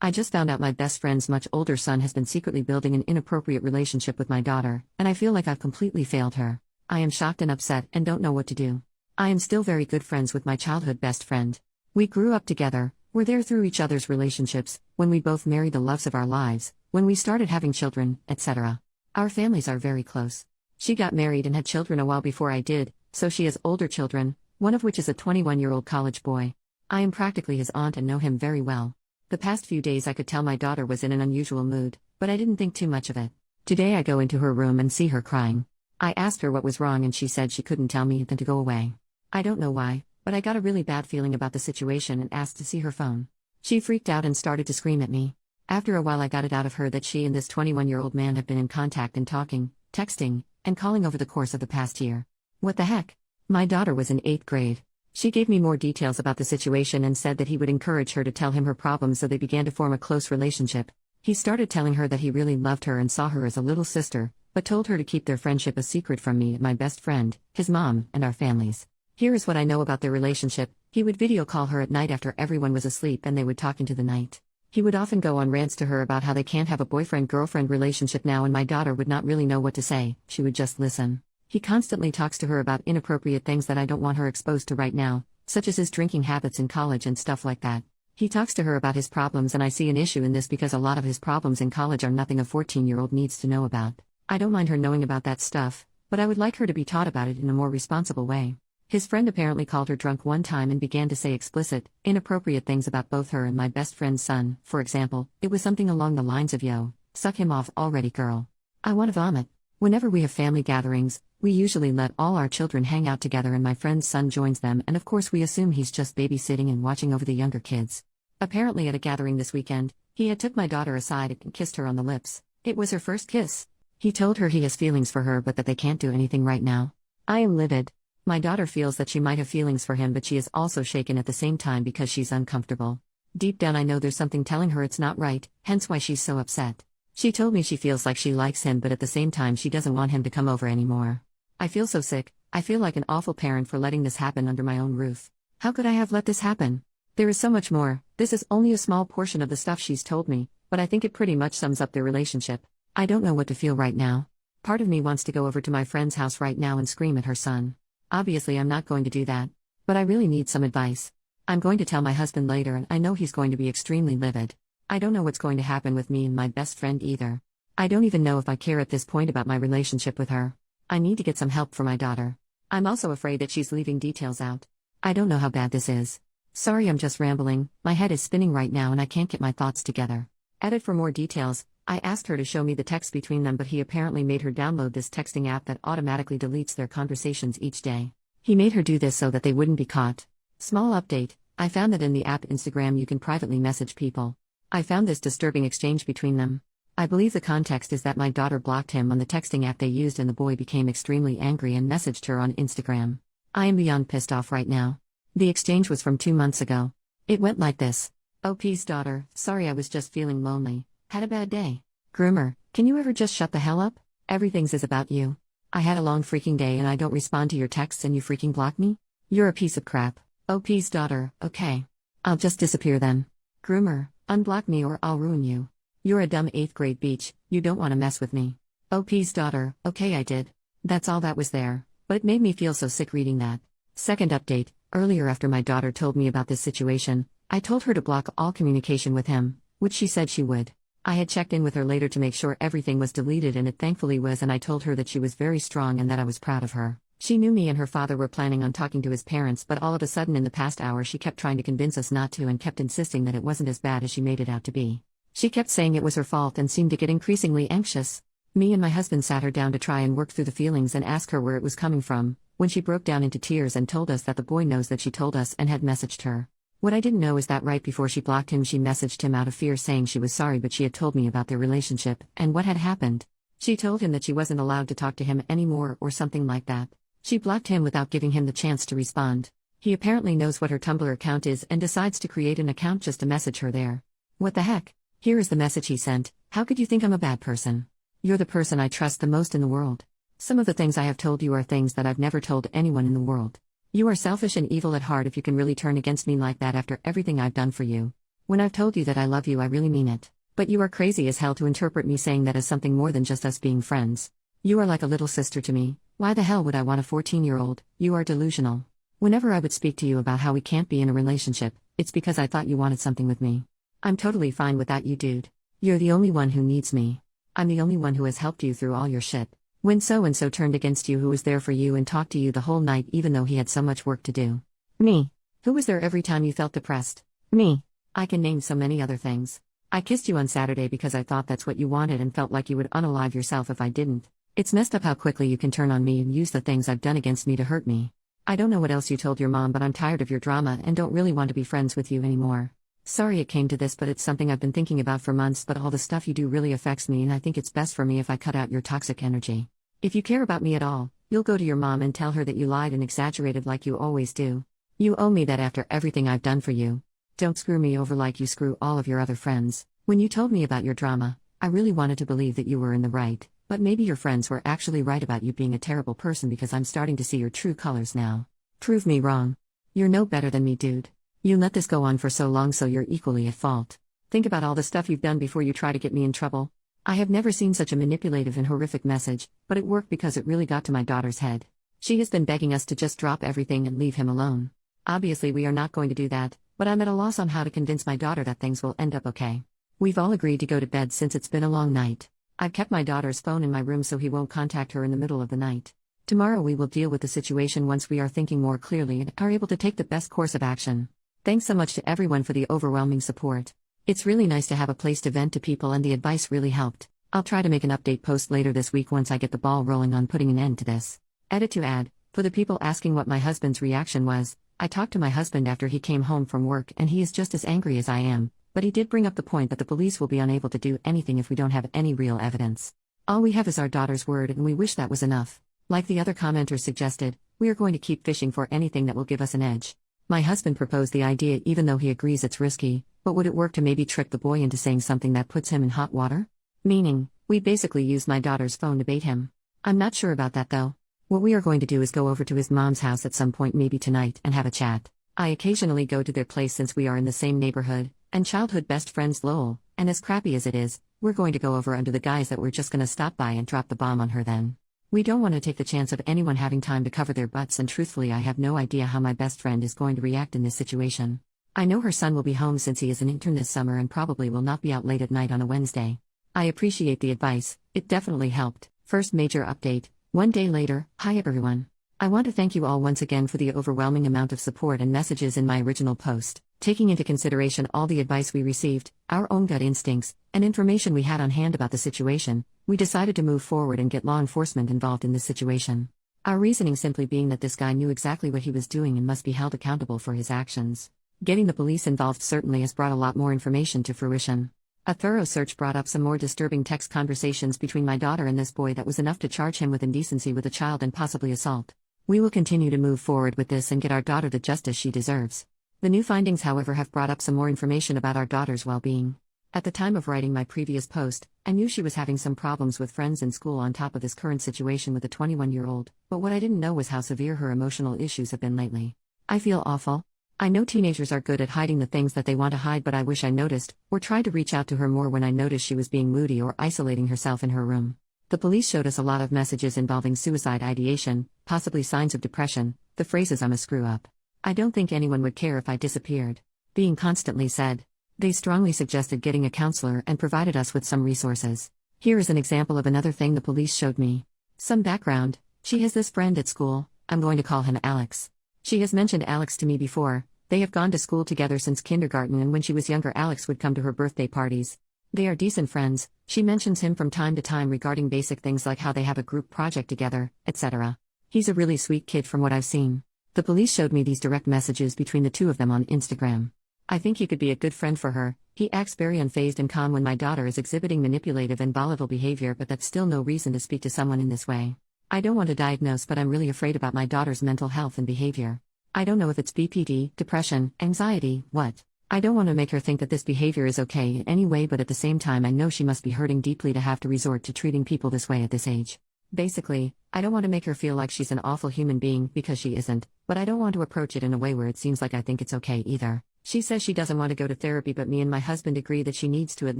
I just found out my best friend's much older son has been secretly building an inappropriate relationship with my daughter, and I feel like I've completely failed her. I am shocked and upset and don't know what to do. I am still very good friends with my childhood best friend. We grew up together, were there through each other's relationships, when we both married the loves of our lives, when we started having children, etc. Our families are very close. She got married and had children a while before I did, so she has older children, one of which is a 21-year-old college boy. I am practically his aunt and know him very well. The past few days I could tell my daughter was in an unusual mood, but I didn't think too much of it. Today I go into her room and see her crying. I asked her what was wrong and she said she couldn't tell me then to go away. I don't know why, but I got a really bad feeling about the situation and asked to see her phone. She freaked out and started to scream at me. After a while I got it out of her that she and this 21-year-old man have been in contact and talking, texting, and calling over the course of the past year. What the heck? My daughter was in 8th grade. She gave me more details about the situation and said that he would encourage her to tell him her problems, so they began to form a close relationship. He started telling her that he really loved her and saw her as a little sister, but told her to keep their friendship a secret from me and my best friend, his mom, and our families. Here is what I know about their relationship. He would video call her at night after everyone was asleep and they would talk into the night. He would often go on rants to her about how they can't have a boyfriend-girlfriend relationship now, and my daughter would not really know what to say, she would just listen. He constantly talks to her about inappropriate things that I don't want her exposed to right now, such as his drinking habits in college and stuff like that. He talks to her about his problems, and I see an issue in this because a lot of his problems in college are nothing a 14-year-old needs to know about. I don't mind her knowing about that stuff, but I would like her to be taught about it in a more responsible way. His friend apparently called her drunk one time and began to say explicit, inappropriate things about both her and my best friend's son. For example, it was something along the lines of, "Yo, suck him off already, girl. I want to vomit." Whenever we have family gatherings, we usually let all our children hang out together and my friend's son joins them, and of course we assume he's just babysitting and watching over the younger kids. Apparently at a gathering this weekend, he had took my daughter aside and kissed her on the lips. It was her first kiss. He told her he has feelings for her but that they can't do anything right now. I am livid. My daughter feels that she might have feelings for him, but she is also shaken at the same time because she's uncomfortable. Deep down I know there's something telling her it's not right, hence why she's so upset. She told me she feels like she likes him, but at the same time she doesn't want him to come over anymore. I feel so sick. I feel like an awful parent for letting this happen under my own roof. How could I have let this happen? There is so much more. This is only a small portion of the stuff she's told me, but I think it pretty much sums up their relationship. I don't know what to feel right now. Part of me wants to go over to my friend's house right now and scream at her son. Obviously I'm not going to do that. But I really need some advice. I'm going to tell my husband later and I know he's going to be extremely livid. I don't know what's going to happen with me and my best friend either. I don't even know if I care at this point about my relationship with her. I need to get some help for my daughter. I'm also afraid that she's leaving details out. I don't know how bad this is. Sorry, I'm just rambling. My head is spinning right now and I can't get my thoughts together. Edit for more details. I asked her to show me the text between them, but he apparently made her download this texting app that automatically deletes their conversations each day. He made her do this so that they wouldn't be caught. Small update. I found that in the app Instagram you can privately message people. I found this disturbing exchange between them. I believe the context is that my daughter blocked him on the texting app they used and the boy became extremely angry and messaged her on Instagram. I am beyond pissed off right now. The exchange was from 2 months ago. It went like this. OP's daughter, sorry I was just feeling lonely. Had a bad day. Groomer, can you ever just shut the hell up? Everything's is about you. I had a long freaking day and I don't respond to your texts and you freaking block me? You're a piece of crap. OP's daughter, okay. I'll just disappear then. Groomer, unblock me or I'll ruin you. You're a dumb 8th grade beach, you don't want to mess with me. OP's daughter, okay I did. That's all that was there, but it made me feel so sick reading that. Second update, earlier after my daughter told me about this situation, I told her to block all communication with him, which she said she would. I had checked in with her later to make sure everything was deleted and it thankfully was, and I told her that she was very strong and that I was proud of her. She knew me and her father were planning on talking to his parents, but all of a sudden in the past hour she kept trying to convince us not to and kept insisting that it wasn't as bad as she made it out to be. She kept saying it was her fault and seemed to get increasingly anxious. Me and my husband sat her down to try and work through the feelings and ask her where it was coming from, when she broke down into tears and told us that the boy knows that she told us and had messaged her. What I didn't know is that right before she blocked him she messaged him out of fear saying she was sorry, but she had told me about their relationship and what had happened. She told him that she wasn't allowed to talk to him anymore or something like that. She blocked him without giving him the chance to respond. He apparently knows what her Tumblr account is and decides to create an account just to message her there. What the heck? Here is the message he sent. How could you think I'm a bad person? You're the person I trust the most in the world. Some of the things I have told you are things that I've never told anyone in the world. You are selfish and evil at heart if you can really turn against me like that after everything I've done for you. When I've told you that I love you, I really mean it. But you are crazy as hell to interpret me saying that as something more than just us being friends. You are like a little sister to me. Why the hell would I want a 14-year-old? You are delusional. Whenever I would speak to you about how we can't be in a relationship, it's because I thought you wanted something with me. I'm totally fine without you, dude. You're the only one who needs me. I'm the only one who has helped you through all your shit. When so-and-so turned against you, who was there for you and talked to you the whole night even though he had so much work to do? Me. Who was there every time you felt depressed? Me. I can name so many other things. I kissed you on Saturday because I thought that's what you wanted and felt like you would unalive yourself if I didn't. It's messed up how quickly you can turn on me and use the things I've done against me to hurt me. I don't know what else you told your mom, but I'm tired of your drama and don't really want to be friends with you anymore. Sorry it came to this, but it's something I've been thinking about for months, but all the stuff you do really affects me and I think it's best for me if I cut out your toxic energy. If you care about me at all, you'll go to your mom and tell her that you lied and exaggerated like you always do. You owe me that after everything I've done for you. Don't screw me over like you screw all of your other friends. When you told me about your drama, I really wanted to believe that you were in the right, but maybe your friends were actually right about you being a terrible person because I'm starting to see your true colors now. Prove me wrong. You're no better than me, dude. You let this go on for so long, so you're equally at fault. Think about all the stuff you've done before you try to get me in trouble. I have never seen such a manipulative and horrific message, but it worked because it really got to my daughter's head. She has been begging us to just drop everything and leave him alone. Obviously we are not going to do that, but I'm at a loss on how to convince my daughter that things will end up okay. We've all agreed to go to bed since it's been a long night. I've kept my daughter's phone in my room so he won't contact her in the middle of the night. Tomorrow we will deal with the situation once we are thinking more clearly and are able to take the best course of action. Thanks so much to everyone for the overwhelming support. It's really nice to have a place to vent to people and the advice really helped. I'll try to make an update post later this week once I get the ball rolling on putting an end to this. Edit to add, for the people asking what my husband's reaction was, I talked to my husband after he came home from work and he is just as angry as I am, but he did bring up the point that the police will be unable to do anything if we don't have any real evidence. All we have is our daughter's word and we wish that was enough. Like the other commenters suggested, we are going to keep fishing for anything that will give us an edge. My husband proposed the idea even though he agrees it's risky, but would it work to maybe trick the boy into saying something that puts him in hot water? Meaning, we basically used my daughter's phone to bait him. I'm not sure about that though. What we are going to do is go over to his mom's house at some point, maybe tonight, and have a chat. I occasionally go to their place since we are in the same neighborhood, and childhood best friends Lowell, and as crappy as it is, we're going to go over under the guise that we're just gonna stop by and drop the bomb on her then. We don't want to take the chance of anyone having time to cover their butts, and truthfully I have no idea how my best friend is going to react in this situation. I know her son will be home since he is an intern this summer and probably will not be out late at night on a Wednesday. I appreciate the advice, it definitely helped. First major update. One day later. Hi everyone. I want to thank you all once again for the overwhelming amount of support and messages in my original post. Taking into consideration all the advice we received, our own gut instincts, and information we had on hand about the situation, we decided to move forward and get law enforcement involved in this situation. Our reasoning simply being that this guy knew exactly what he was doing and must be held accountable for his actions. Getting the police involved certainly has brought a lot more information to fruition. A thorough search brought up some more disturbing text conversations between my daughter and this boy that was enough to charge him with indecency with a child and possibly assault. We will continue to move forward with this and get our daughter the justice she deserves. The new findings, however, have brought up some more information about our daughter's well-being. At the time of writing my previous post, I knew she was having some problems with friends in school on top of this current situation with a 21-year-old, but what I didn't know was how severe her emotional issues have been lately. I feel awful. I know teenagers are good at hiding the things that they want to hide, but I wish I noticed, or tried to reach out to her more when I noticed she was being moody or isolating herself in her room. The police showed us a lot of messages involving suicide ideation, possibly signs of depression, the phrases "I'm a screw-up. I don't think anyone would care if I disappeared" being constantly said. They strongly suggested getting a counselor and provided us with some resources. Here is an example of another thing the police showed me. Some background: she has this friend at school, I'm going to call him Alex. She has mentioned Alex to me before. They have gone to school together since kindergarten, and when she was younger Alex would come to her birthday parties. They are decent friends. She mentions him from time to time regarding basic things like how they have a group project together, etc. He's a really sweet kid from what I've seen. The police showed me these direct messages between the two of them on Instagram. I think he could be a good friend for her. He acts very unfazed and calm when my daughter is exhibiting manipulative and volatile behavior, but that's still no reason to speak to someone in this way. I don't want to diagnose, but I'm really afraid about my daughter's mental health and behavior. I don't know if it's BPD, depression, anxiety, what. I don't want to make her think that this behavior is okay in any way, but at the same time I know she must be hurting deeply to have to resort to treating people this way at this age. Basically, I don't want to make her feel like she's an awful human being, because she isn't, but I don't want to approach it in a way where it seems like I think it's okay either. She says she doesn't want to go to therapy, but me and my husband agree that she needs to at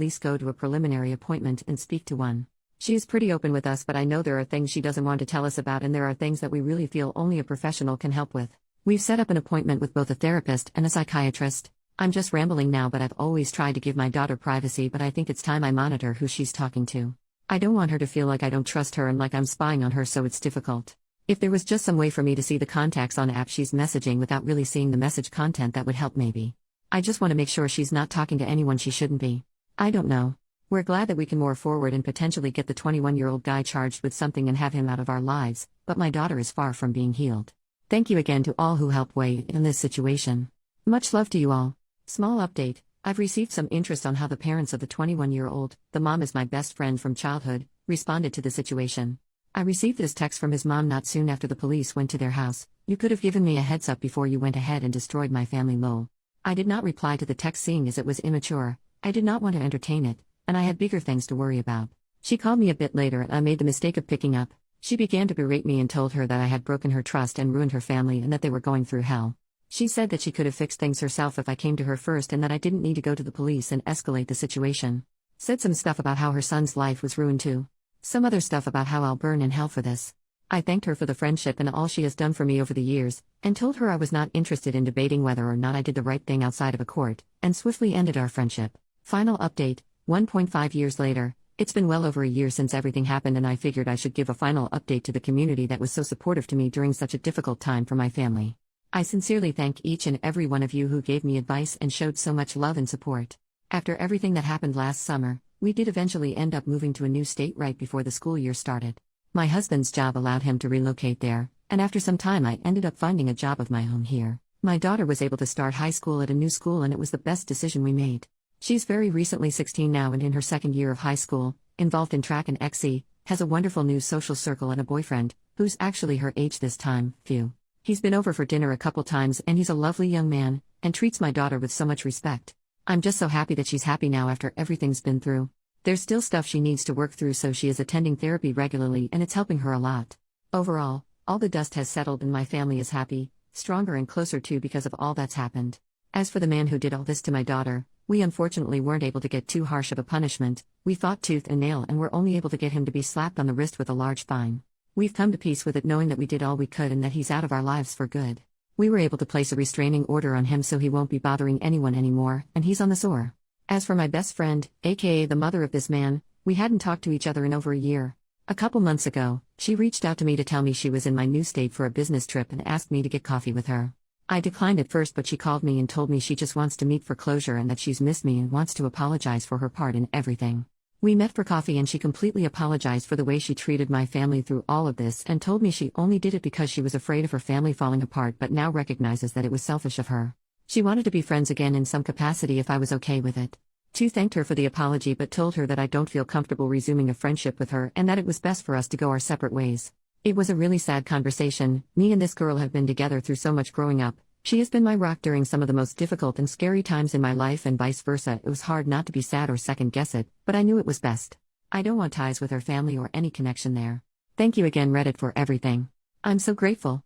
least go to a preliminary appointment and speak to one. She is pretty open with us, but I know there are things she doesn't want to tell us about, and there are things that we really feel only a professional can help with. We've set up an appointment with both a therapist and a psychiatrist. I'm just rambling now, but I've always tried to give my daughter privacy, but I think it's time I monitor who she's talking to. I don't want her to feel like I don't trust her and like I'm spying on her, so it's difficult. If there was just some way for me to see the contacts on app she's messaging without really seeing the message content, that would help maybe. I just want to make sure she's not talking to anyone she shouldn't be. I don't know. We're glad that we can move forward and potentially get the 21-year-old guy charged with something and have him out of our lives, but my daughter is far from being healed. Thank you again to all who helped weigh in this situation. Much love to you all. Small update, I've received some interest on how the parents of the 21-year-old, the mom is my best friend from childhood, responded to the situation. I received this text from his mom not soon after the police went to their house. "You could have given me a heads up before you went ahead and destroyed my family, lol." I did not reply to the text, seeing as it was immature. I did not want to entertain it, and I had bigger things to worry about. She called me a bit later and I made the mistake of picking up. She began to berate me and told her that I had broken her trust and ruined her family and that they were going through hell. She said that she could have fixed things herself if I came to her first and that I didn't need to go to the police and escalate the situation. Said some stuff about how her son's life was ruined too. Some other stuff about how I'll burn in hell for this. I thanked her for the friendship and all she has done for me over the years, and told her I was not interested in debating whether or not I did the right thing outside of a court, and swiftly ended our friendship. Final update, 1.5 years later. It's been well over a year since everything happened, and I figured I should give a final update to the community that was so supportive to me during such a difficult time for my family. I sincerely thank each and every one of you who gave me advice and showed so much love and support. After everything that happened last summer, we did eventually end up moving to a new state right before the school year started. My husband's job allowed him to relocate there, and after some time I ended up finding a job of my own here. My daughter was able to start high school at a new school, and it was the best decision we made. She's very recently 16 now and in her second year of high school, involved in track and XC, has a wonderful new social circle and a boyfriend, who's actually her age this time, phew. He's been over for dinner a couple times and he's a lovely young man, and treats my daughter with so much respect. I'm just so happy that she's happy now after everything's been through. There's still stuff she needs to work through, so she is attending therapy regularly and it's helping her a lot. Overall, all the dust has settled and my family is happy, stronger and closer too because of all that's happened. As for the man who did all this to my daughter, we unfortunately weren't able to get too harsh of a punishment. We fought tooth and nail and were only able to get him to be slapped on the wrist with a large fine. We've come to peace with it, knowing that we did all we could and that he's out of our lives for good. We were able to place a restraining order on him so he won't be bothering anyone anymore, and he's on the SOR. As for my best friend, aka the mother of this man, we hadn't talked to each other in over a year. A couple months ago, she reached out to me to tell me she was in my new state for a business trip and asked me to get coffee with her. I declined at first, but she called me and told me she just wants to meet for closure and that she's missed me and wants to apologize for her part in everything. We met for coffee and she completely apologized for the way she treated my family through all of this and told me she only did it because she was afraid of her family falling apart, but now recognizes that it was selfish of her. She wanted to be friends again in some capacity if I was okay with it. Tu thanked her for the apology but told her that I don't feel comfortable resuming a friendship with her and that it was best for us to go our separate ways. It was a really sad conversation. Me and this girl have been together through so much growing up. She has been my rock during some of the most difficult and scary times in my life and vice versa. It was hard not to be sad or second guess it, but I knew it was best. I don't want ties with her family or any connection there. Thank you again, Reddit, for everything. I'm so grateful.